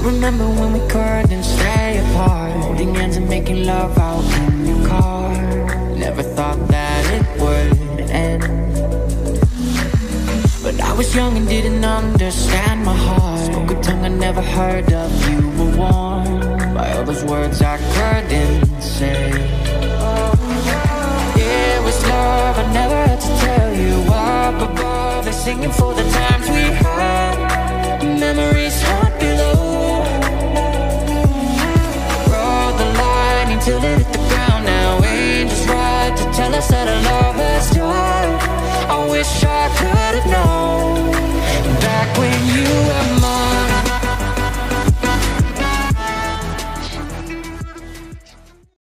remember when we couldn't stay apart, holding hands and making love out in your car. Never thought that it would end, but I was young and didn't understand my heart. Spoke a tongue I never heard of. You were warm by all those words I couldn't say. It was love I never had to tell you. Up above, they're singing for the times we had. Memories haunt below. Rode the line until it hit the ground. Now ain't just right to tell us that our love